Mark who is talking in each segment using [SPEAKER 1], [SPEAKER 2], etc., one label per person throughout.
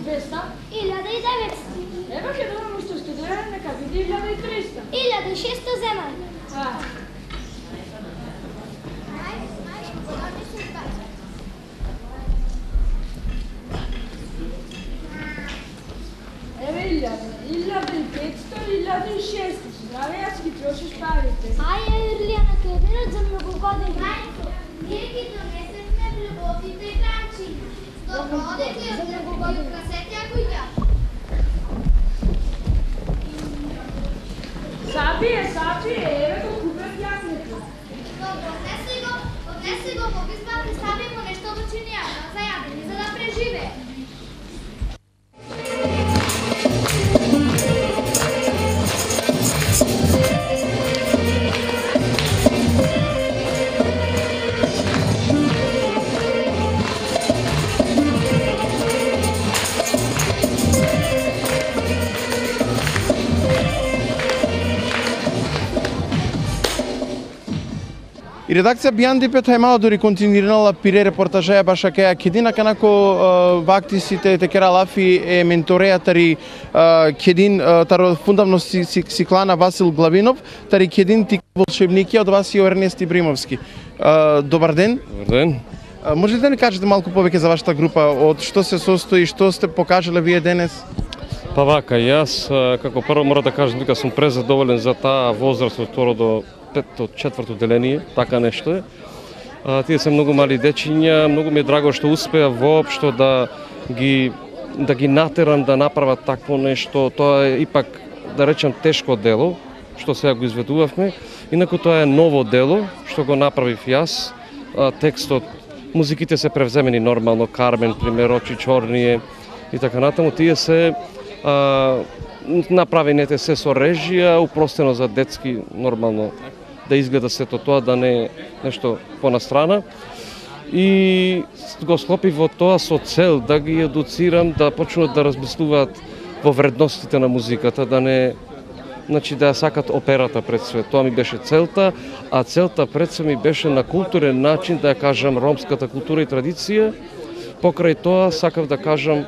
[SPEAKER 1] 1200?
[SPEAKER 2] 1900.
[SPEAKER 1] Ева ќе добро што студираме, нека биде 1300.
[SPEAKER 2] 1600 земање.
[SPEAKER 1] Еве 1500, 1600. Здраве, јас ги трошиш парите.
[SPEAKER 2] Ајде, Ирлијана, кредитот за многу години.
[SPEAKER 3] Ние ги донесехме влюбовите гранчи. Добро одете од украсете ако и тя.
[SPEAKER 1] Сапие, еве го купев јаснето.
[SPEAKER 3] Добро, однеси го во избата и стави му нешто во чинијата за јадење, за да преживее.
[SPEAKER 4] И редакција Бијандипет е мало дури континуирала пире репортажаја баша кеја кедина канако вактисите текера лафи е ментореја тари кедин таро фундамно сиклана Васил Главинов тари кедин ти волшебники од вас и Ернест Ибримовски. Добар ден.
[SPEAKER 5] Добар ден.
[SPEAKER 4] Можете да ни кажете малку повеќе за вашата група, од што се состои, што сте покажале вие денес?
[SPEAKER 5] Па вака, јас како прво мора да кажам дека сум презадоволен за таа возраст од 2 до 5-4 деление, така нешто е. Тие се многу мали дечиња, многу ми е драго што успеа воопшто да ги натерам да направат такво нешто. Тоа е ипак, да речем, тешко дело, што сега го изведувавме. Инаку тоа е ново дело, што го направив јас. Текстот, музиките се превземени нормално, Кармен, пример, Очи чорние и така натаму. Тие се направените се со режија, упростено за детски, нормално да изгледа сето тоа, да не е нешто понастрана. И го склопив во тоа со цел да ги едуцирам, да почнат да размислуваат во вредностите на музиката, да не, значи да ја сакат операта пред све. Тоа ми беше целта, а целта пред све ми беше на културен начин да ја кажам ромската култура и традиција. Покрај тоа сакав да кажам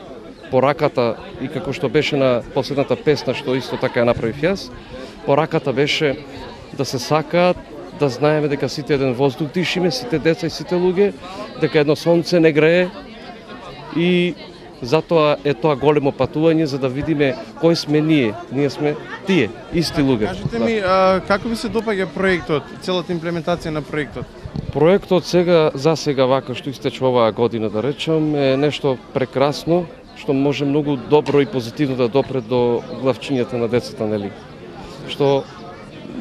[SPEAKER 5] пораката, и како што беше на последната песна, што исто така ја направив јас, пораката беше да се сакаат, да знаеме дека сите еден воздух дишиме, сите деца и сите луѓе, дека едно сонце не грее и затоа е тоа големо патување за да видиме кој сме ние. Ние сме тие, исти луѓе.
[SPEAKER 4] Кажете ми, како ви се допаѓа проектот, целата имплементација на проектот?
[SPEAKER 5] Проектот за сега вака што истече оваа година, да речем, е нешто прекрасно, што може многу добро и позитивно да допре до главчињата на децата, нели? Што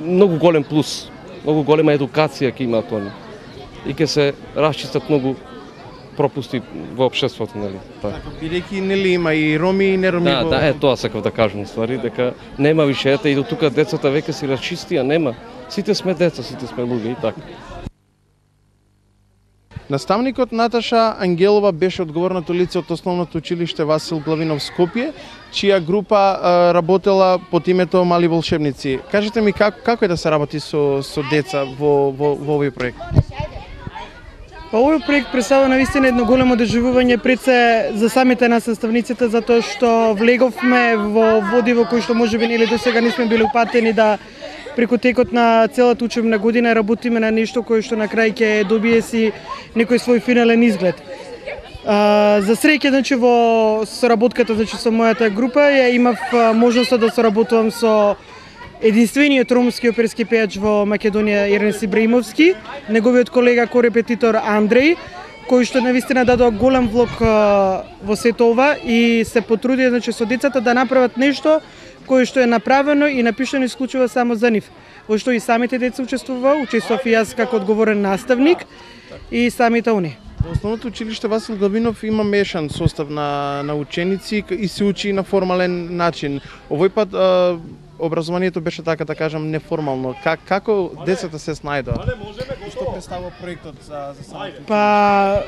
[SPEAKER 5] многу голем плюс, многу голема едукација ќе имаат они. И ќе се расчистат многу пропусти во општеството, нели?
[SPEAKER 4] Така, бидејќи нели има и роми и нероми во...
[SPEAKER 5] Да, тоа сакав да кажам, ствари, дека нема више, ете, и до тука децата веќе си расчистија, нема. Сите сме деца, сите сме луѓе и така.
[SPEAKER 4] Наставникот Наташа Ангелова беше одговорното лице од Основното училиште Васил Главинов Скопје, чија група работела под името Мали волшебници. Кажете ми како е да се работи со деца во овој проект?
[SPEAKER 6] Па овој проект представува навистина едно големо доживување пред се за самите нас наставниците, затоа што влеговме во води во кои што можеби нели досега не сме били упатени да преку текот на целата учебна година работиме на нешто кое што на крај ќе добие си некој свој финален изглед. За среќа, значи во соработката со мојата група ја имав можноста да соработувам со единствениот ромски оперски пејач во Македонија Ернест Ибримовски, неговиот колега корепетитор Андреј, кој што навистина дадоа голем влог во сето ова и се потрудија, значи, со децата да направат нешто кое што е направено и напишано исклучиво само за нив, во што и самите деца учествуваа и јас како одговорен наставник и самите они.
[SPEAKER 4] Во Основното училиште Васил Главинов има мешан состав на ученици и се учи на формален начин. Овој пат образованието беше, така да кажам, неформално. Како децата се снајдоа? Што представува проектот за самото?
[SPEAKER 6] Па,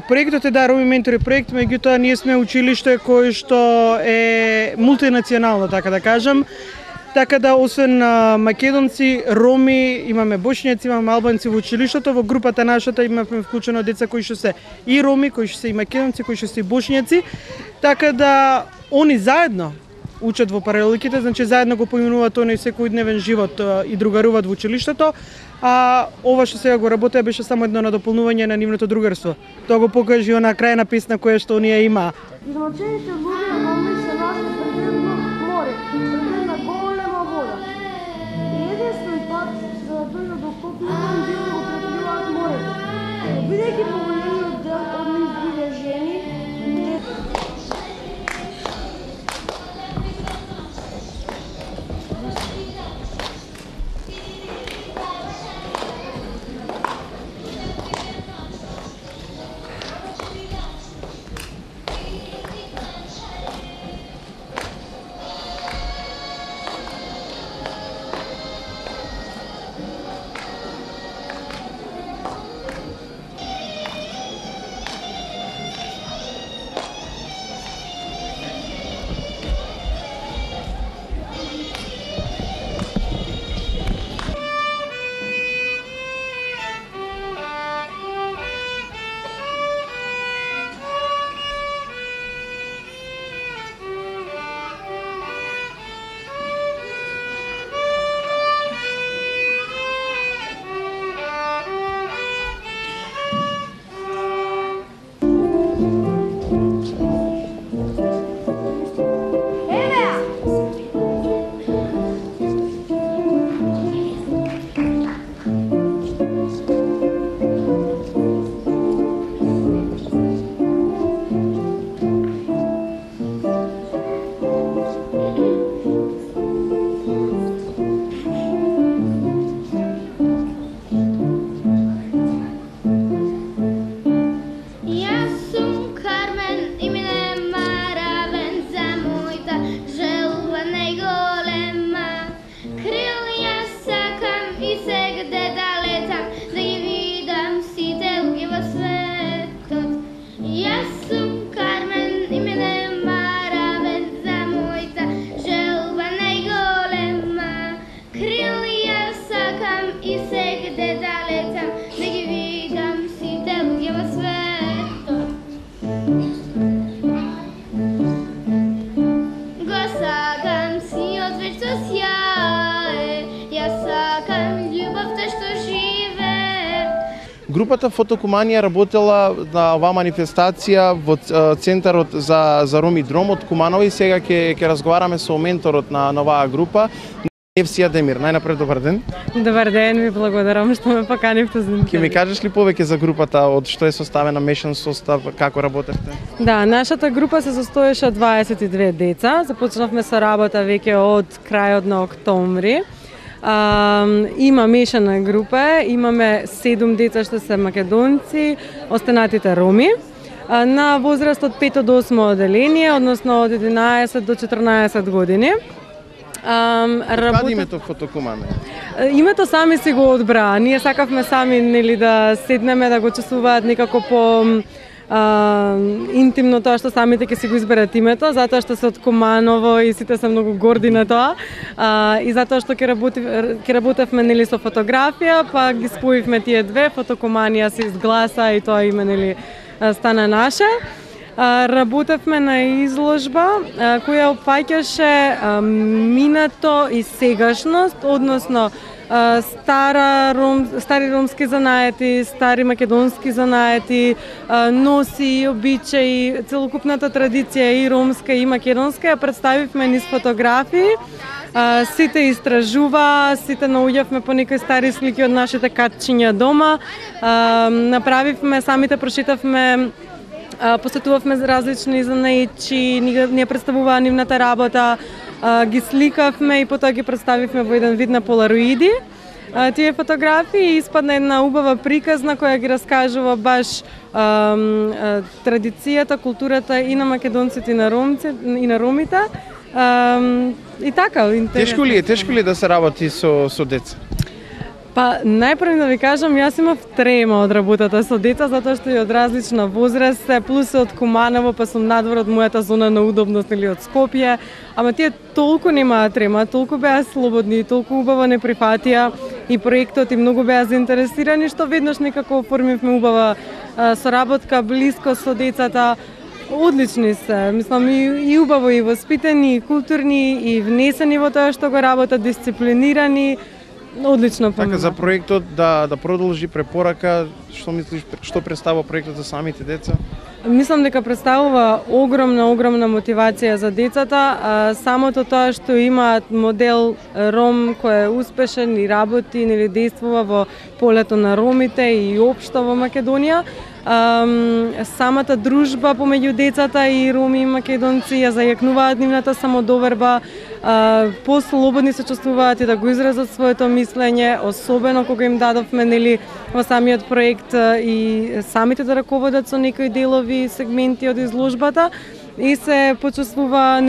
[SPEAKER 6] проектот е Роми ментори проект, меѓутоа ние сме училиште кое што е мултинационално, така да кажам. Така да, освен македонци, роми, имаме бошњаци, имаме албанци во училиштето. Во групата нашата имавме вклучено деца кои што се и роми, кои што се и македонци, кои што се и бошњаци. Така да, они заедно учат во паралелките, значи заедно го поименуваат оној секојдневен живот и другаруваат во училиштето. А ова што сега го работеа беше само едно надополнување на нивното другарство. Тоа го покажи она крајна песна која што оние има.
[SPEAKER 1] Измочените луѓе роми се нашли предредно море, предредна голема вода. И единствен пат за да дојдат до копното било го преплюваат морето. Бидејќи поголемиот дел од нив биле жени,
[SPEAKER 4] Групата Фотокуманија работела на оваа манифестација во Центарот за роми Дромот Куманово и сега ќе разговараме со менторот на оваа група, Невсија Демир. Најнапред добар ден.
[SPEAKER 7] Добар ден, ви благодарам што ме поканивте за интервју.
[SPEAKER 4] Ќе ми кажеш ли повеќе за групата, од што е составена, мешан состав, како работевте?
[SPEAKER 7] Да, нашата група се состоеше од 22 деца. Започнавме со работа веќе од крајот на октомври. Има мешана група, имаме 7 деца што се македонци, останатите роми. На возраст од 5 до 8 оделение, односно од 11 до 14 години.
[SPEAKER 4] Каде името Фотокумане?
[SPEAKER 7] Името сами си го одбра. Ние сакавме сами нели да седнеме да го чувствуваат некако по интимно тоа што самите ќе си го изберат името, затоа што се од Куманово и сите се многу горди на тоа. И затоа што ќе работевме нели со фотографија, па ги споивме тие две, Фотокуманија се изгласа и тоа име нели стана наше. Работевме на изложба која опфаќаше минато и сегашност, односно стари ромски занаети, стари македонски занаети, носи, обичаи, целокупната традиција и ромска и македонска ја представивме низ фотографии. Сите истражува, сите наоѓавме по некои стари слики од нашите катчиња дома. Направивме, самите прочитавме, посетувавме различни занаичи, ние представуваа нивната работа, ги сликавме и потоа ги представивме во еден вид на полароиди. Тие фотографии испадна една убава приказна која ги раскажува баш традицијата, културата и на македонците и на ромите. И така, интересно.
[SPEAKER 4] Тешко ли е да се работи со деца?
[SPEAKER 7] Па, најпрво да ви кажам, јас имав трема од работата со деца, затоа што и од различна возраст се, плюс од Куманово, па сум надвор од мојата зона на удобност или од Скопје, ама тие толку немаа трема, толку беа слободни, толку убаво не прифатија и проектот и многу беа заинтересирани, што веднаш некако оформивме убава соработка, блиско со децата. Одлични се, мислам и убаво и воспитани, и културни, и внесени во тоа што го работат, дисциплинирани. Одлично помага.
[SPEAKER 4] Така за проектот да продолжи препорака, што мислиш, што представува проектот за самите деца?
[SPEAKER 7] Мислам дека представува огромна мотивација за децата, самото тоа што имаат модел Ром кој е успешен и работи или действува во полето на ромите и општо во Македонија. Самата дружба помеѓу децата и роми и македонци ја зајакнуваат нивната самодоверба, послободни се чувствуваат и да го изразат своето мислење, особено кога им дадовме во самиот проект и самите да раководат со некои делови сегменти од изложбата и се почувствува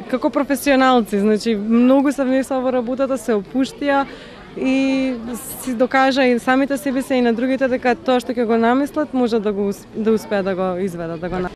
[SPEAKER 7] како професионалци, значи многу се внесува во работата, се опуштија и си докажа и самите себе се и на другите дека тоа што ќе го намислат може да успеат да го изведат, да го